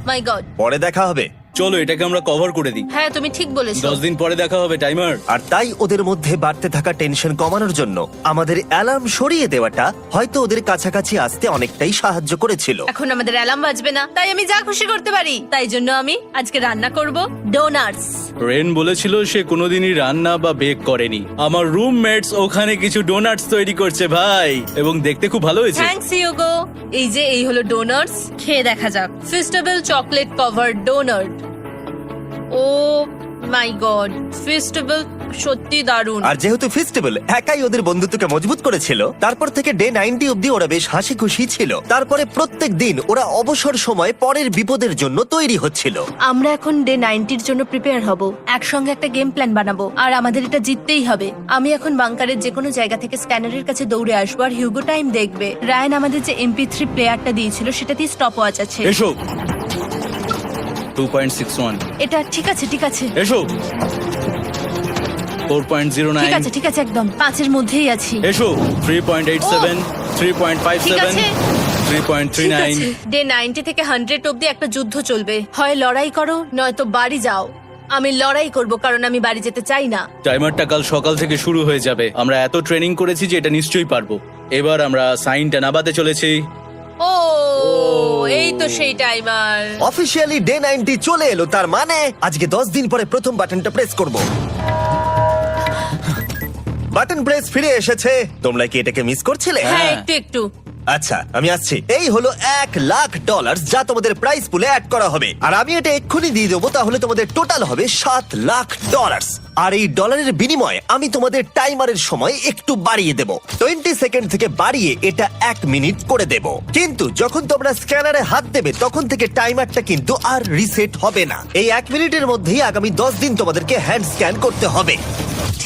মাই গড। পরে দেখা হবে। চলো এটাকে আমরা কভার করে দিই। হ্যাঁ তুমি ঠিক বলেছো। 10 দিন পরে দেখা হবে টাইমার। আর তাই ওদের মধ্যে বাড়তে থাকা টেনশন কমানোর জন্য আমাদের অ্যালার্ম সরিয়ে দেওয়াটা হয়তো ওদের কাছাকাছি আসতে অনেকটাই সাহায্য করেছিল। এখন আমাদের অ্যালার্ম বাজবে না, তাই আমি যা খুশি করতে পারি। তাই জন্য আমি আজকে রান্না করব ডোনাটস। রেন বলেছিল সে কোনোদিনই রান্না বা বেক করেনি। আমার রুমমেটস ওখানে কিছু ডোনাটস তৈরি করছে ভাই, এবং দেখতে খুব ভালো হয়েছে। Thanks Yugo. এই হলো ডোনাটস, খেয়ে দেখা যাক। Festival chocolate cover donut. Oh my god, festival সত্যি দারুণ। আর যেহেতু ফেস্টিভ্যাল একাই ওদের বন্ধুত্বকে মজবুত করেছিল, তারপর থেকে ডে 90 অব্দি ওরা বেশ হাসি খুশি ছিল। তারপরে প্রত্যেক দিন ওরা অবসর সময় পরের বিপদের জন্য তৈরি হচ্ছিল। আমরা এখন ডে 90 এর জন্য প্রিপেয়ার হব। একসঙ্গে একটা গেম প্ল্যান বানাবো, আর আমাদের এটা জিততেই হবে। আমি এখন বাংকারের যে কোনো জায়গা থেকে স্ক্যানারের কাছে দৌড়ে আসবো, আর হিউগো টাইম দেখবে। রায়ান আমাদের যে MP3 প্লেয়ারটা দিয়েছিল সেটাতেই স্টপ ওয়াচ আছে। এসো 2.61। এটা ঠিক আছে, ঠিক আছে, এসো 4.09। ঠিক আছে, ঠিক আছে, একদম 5 এর মধ্যেই আছি। এসো 3.87, ঠিক 3.57, আছে। 3.39। ডে 90 থেকে 100 অব্দি একটা যুদ্ধ চলবে। হয় লড়াই করো নয়তো বাড়ি যাও। আমি লড়াই করব, কারণ আমি বাড়ি যেতে চাই না। টাইমারটা কাল সকাল থেকে শুরু হয়ে যাবে। আমরা এত ট্রেনিং করেছি যে এটা নিশ্চয়ই পারবো। এবার আমরা সাইনটা নামাতে চলেছি। ও এই তো সেই টাইমার। অফিসিয়ালি ডে 90 চলে এলো, তার মানে আজকে 10 দিন পরে প্রথম বাটনটা প্রেস করব। বাটন প্রেস ফিরে এসেছে। তোমরা কি এটাকে মিস করছিলে? হ্যাঁ একটু একটু। আচ্ছা আমি আসছি। এই হলো $1,00,000 যা তোমাদের প্রাইস পুলে অ্যাড করা হবে, আর আমি এটা এক্ষুনি দিয়ে দেবো। তাহলে তোমাদের টোটাল হবে $7,00,000। আর এই ডলারের বিনিময়ে আমি তোমাদের টাইমারের সময় একটু বাড়িয়ে দেব। 20 সেকেন্ড থেকে বাড়িয়ে এটা 1 মিনিট করে দেব। কিন্তু যখন তোমরা স্ক্যানারে হাত দেবে তখন থেকে টাইমারটা কিন্তু আর রিসেট হবে না। এই 1 মিনিটের মধ্যেই আগামী 10 দিন তোমাদেরকে হ্যান্ড স্ক্যান করতে হবে।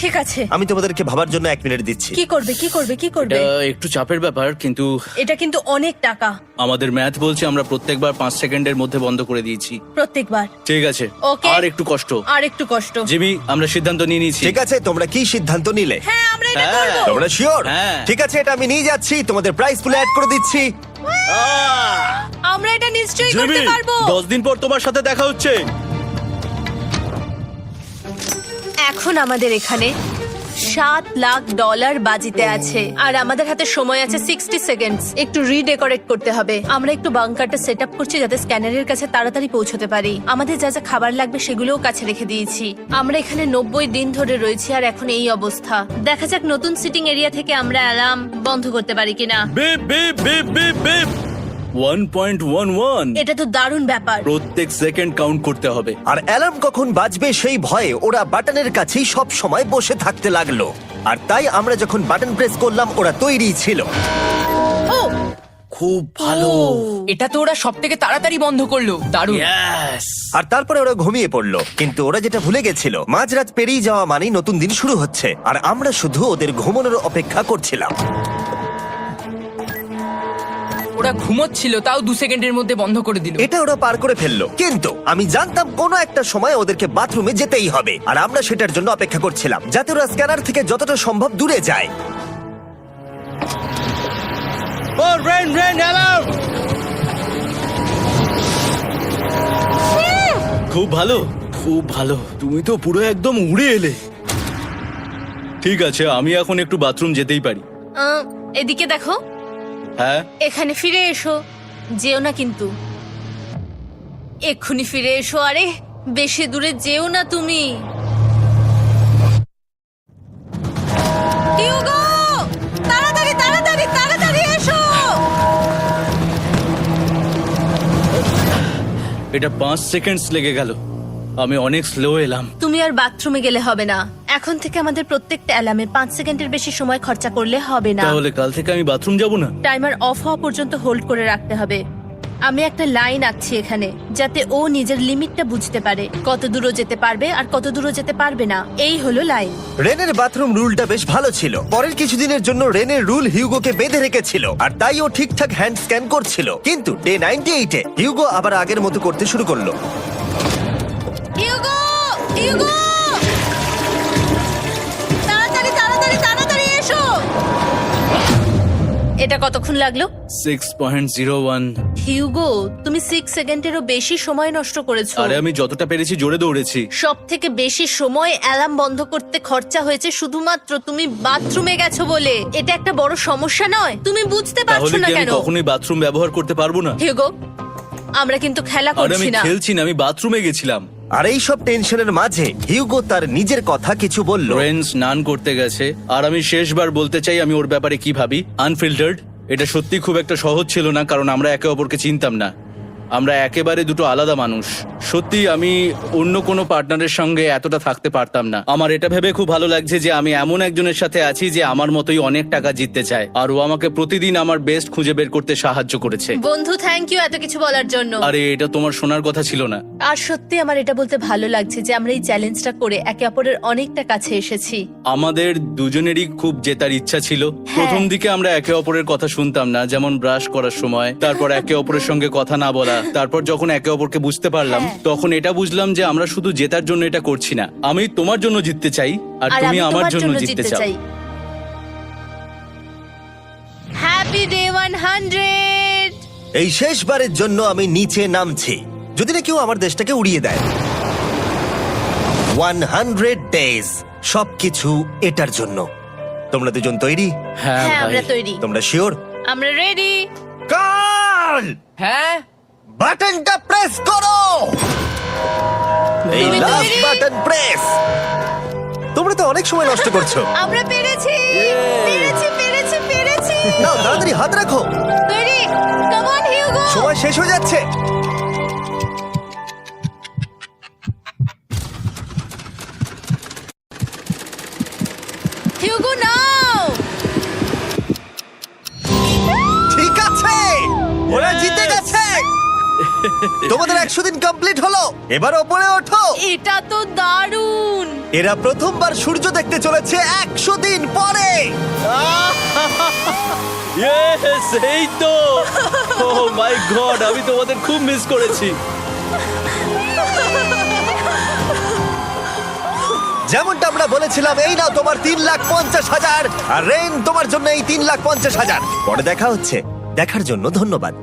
ঠিক আছে। আমি তোমাদেরকে ভাবার জন্য 1 মিনিট দিচ্ছি। কি করবে, কি করবে, কি করবে? এটা একটু চাপের ব্যাপার, কিন্তু এটা কিন্তু অনেক টাকা। আমাদের ম্যাথ বলছে আমরা প্রত্যেকবার 5 সেকেন্ডের মধ্যে বন্ধ করে দিয়েছি। প্রত্যেকবার। ঠিক আছে, Okay. আর একটু কষ্ট। আর একটু কষ্ট। জিমি, আমরা সিদ্ধান্ত নিয়ে নিয়েছি। ঠিক আছে, তোমরা কি সিদ্ধান্ত নিলে? হ্যাঁ আমরা এটা হ্যাঁ। করব। তোমরা শিওর? হ্যাঁ। ঠিক আছে, এটা আমি নিয়ে যাচ্ছি, তোমাদের প্রাইস পুলে অ্যাড করে দিচ্ছি। আমরা এটা নিশ্চয়ই জিমি, করতে পারবো। 10 দিন পর তোমার সাথে দেখা হচ্ছে। এখন আমাদের এখানে $7,00,000 বাজিতে আছে, আর আমাদের হাতে সময় আছে 60 সেকেন্ডস। একটু রিডেকোরেট করতে হবে। আমরা একটু বাংকারটা সেট আপ করছি যাতে স্ক্যানারের কাছে তাড়াতাড়ি পৌঁছতে পারি। আমাদের যা যা খাবার লাগবে সেগুলোও কাছে রেখে দিয়েছি। আমরা এখানে 90 দিন ধরে রয়েছি, আর এখন এই অবস্থা। দেখা যাক নতুন সিটিং এরিয়া থেকে আমরা অ্যালার্ম বন্ধ করতে পারি কিনা। Beep beep beep beep beep 1.11। এটা তো দারুণ ব্যাপার। প্রত্যেক সেকেন্ড কাউন্ট করতে হবে। আর অ্যালার্ম কখন বাজবে সেই ভয়ে ওরা বাটনের কাছেই সব সময় বসে থাকতে লাগলো। আর তাই আমরা যখন বাটন প্রেস করলাম ওরা তৈরি ছিল। ও খুব ভালো। এটা তো ওরা সব থেকে তাড়াতাড়ি বন্ধ করলো। দারুণ। ইয়েস। আর তারপরে ওরা ঘুমিয়ে পড়লো। কিন্তু ওরা যেটা ভুলে গেছিল, মাঝরাত পেরিয়ে যাওয়া মানেই নতুন দিন শুরু হচ্ছে, আর আমরা শুধু ওদের ঘুমানোর অপেক্ষা করছিলাম। ওরা ঘুমোচ্ছিল, তাও 2 সেকেন্ডের মধ্যে বন্ধ করে দিল। এটা ওরা পার করে ফেললো, কিন্তু আমি জানতাম কোনো একটা সময় ওদেরকে বাথরুমে যেতেই হবে, আর আমরা সেটার জন্য অপেক্ষা করছিলাম যাতে ওরা স্ক্যানার থেকে যতটা সম্ভব দূরে যায়। ও রেন রেন অ্যালার্ম। খুব ভালো, খুব ভালো। তুমি তো পুরো একদম উড়ে এলে। ঠিক আছে, আমি এখন একটু বাথরুম যেতেই পারি। এদিকে দেখো। হ্যাঁ, এখানে ফিরে এসো, যেও না কিন্তু। এক্ষুনি ফিরে এসো। আরে বেশি দূরে যেও না তুমি। হিউগো, তাড়াতাড়ি তাড়াতাড়ি তাড়াতাড়ি এসো। এটা 5 সেকেন্ডস লেগে গেল। আমি অনেক স্লো এলাম। তুমি আর বাথরুমে গেলে হবে না। এখন থেকে আমাদের প্রত্যেকটা অ্যালার্মে 5 সেকেন্ডের বেশি সময় খরচা করলে হবে না। তাহলে কাল থেকে আমি বাথরুম যাব না? টাইমার অফ হওয়া পর্যন্ত হোল্ড করে রাখতে হবে। আমি একটা লাইন আঁকছি এখানে, যাতে ও নিজের লিমিটটা বুঝতে পারে, কত দূরও যেতে পারবে আর কত দূরও যেতে পারবে না। এই হলো লাইন। রেনের বাথরুম রুলটা বেশ ভালো ছিল। পরের কিছুদিনের জন্য রেনের রুল হিউগোকে বেঁধে রেখেছিল, আর তাই ও ঠিকঠাক হ্যান্ড স্ক্যান করছিল। কিন্তু ডে 98-এ হিউগো আবার আগের মতো করতে শুরু করলো। হিউগো, হিউগো, তাড়াতাড়ি তাড়াতাড়ি তাড়াতাড়ি এসো। এটা কতক্ষণ লাগলো? 6.01। হিউগো, তুমি 6 সেকেন্ডেরও বেশি সময় নষ্ট করেছো। আরে আমি যতটা পেরেছি জোরে দৌড়েছি। সব থেকে বেশি সময় অ্যালার্ম বন্ধ করতে খরচা হয়েছে শুধুমাত্র তুমি বাথরুমে গেছো বলে। এটা একটা বড় সমস্যা নয়? তুমি বুঝতে পারছো তাহলে না কি আমি কেন? কখনোই বাথরুম ব্যবহার করতে পারবো না? হিউগো, আমরা কিন্তু খেলা আরে আমি করছি না। খেলছি না, আমি বাথরুমে গেছিলাম। আর এই সব টেনশনের মাঝে হিউগো তার নিজের কথা কিছু বলল। রেন স্নান করতে গেছে, আর আমি শেষবার বলতে চাই আমি ওর ব্যাপারে কি ভাবি। আনফিল্টার্ড। এটা সত্যি খুব একটা সহজ ছিল না, কারণ আমরা একে অপরকে চিনতাম না। আমরা একেবারে দুটো আলাদা মানুষ। সত্যি আমি অন্য কোনো পার্টনারের সঙ্গে এতটা থাকতে পারতাম না। আমার এটা ভেবে খুব ভালো লাগছে যে আমি এমন একজনের সাথে আছি যে আমার মতোই অনেক টাকা জিততে চায়, আর ও আমাকে প্রতিদিন আমার বেস্ট খুঁজে বের করতে সাহায্য করেছে। বন্ধু, থ্যাংক ইউ এত কিছু বলার জন্য। আরে এটা তোমার শোনার কথা ছিল না। আর সত্যি আমার এটা বলতে ভালো লাগছে যে আমরা এই চ্যালেঞ্জটা করে একে অপরের অনেকটা কাছে এসেছি। আমাদের দুজনেরই খুব জেতার ইচ্ছা ছিল। প্রথম দিকে আমরা একে অপরের কথা শুনতাম না, যেমন ব্রাশ করার সময়, তারপর একে অপরের সঙ্গে কথা না বলা। তারপর যখন একে অপরকে বুঝতে পারলাম, তখন এটা বুঝলাম যে আমরা শুধু জেতার জন্য এটা করছি না। আমি তোমার জন্য জিততে চাই, আর আর তুমি আমি আমার তোমার জন্য জন্য জিততে জিততে চাও। চাই। Happy day 100। এই শেষবারের জন্য আমি নিচে নামছি, যদি না কেউ আমার দেশটাকে উড়িয়ে দেয়। 100 ডেজ, সবকিছু এটার জন্য। তোমরা দুজন তৈরি? হ্যাঁ হ্যাঁ, ভাই। আমরা তৈরি। তোমরা শিওর? আমরা রেডি। কাল হ্যাঁ, বাটনটা প্রেস করো। এই তুমি লাস্ট তৈরি? Button press. তোমরা তো অনেক সময় নষ্ট করছো। আমরা পেরেছি, পেরেছি, পেরেছি, পেরেছি। নাও তাড়াতাড়ি হাত রাখো, তৈরি? Come on Hugo. সময় শেষ হয়ে যাচ্ছে। হিউগো নাও। ঠিক আছে, ওরা জিতে গেছে। তোমাদের 100 দিন কমপ্লিট হলো। এবার ওপরে ওঠো। এটা তো দারুণ। এরা প্রথমবার সূর্য দেখতে চলেছে 100 দিন পরে। Yes, এই তো। Oh my God, আমি তোমাদের খুব মিস করেছি। যেমনটা আমরা বলেছিলাম, এই নাও তোমার 3,50,000, আর রেন তোমার জন্য এই 3,50,000। পরে দেখা হচ্ছে। দেখার জন্য ধন্যবাদ।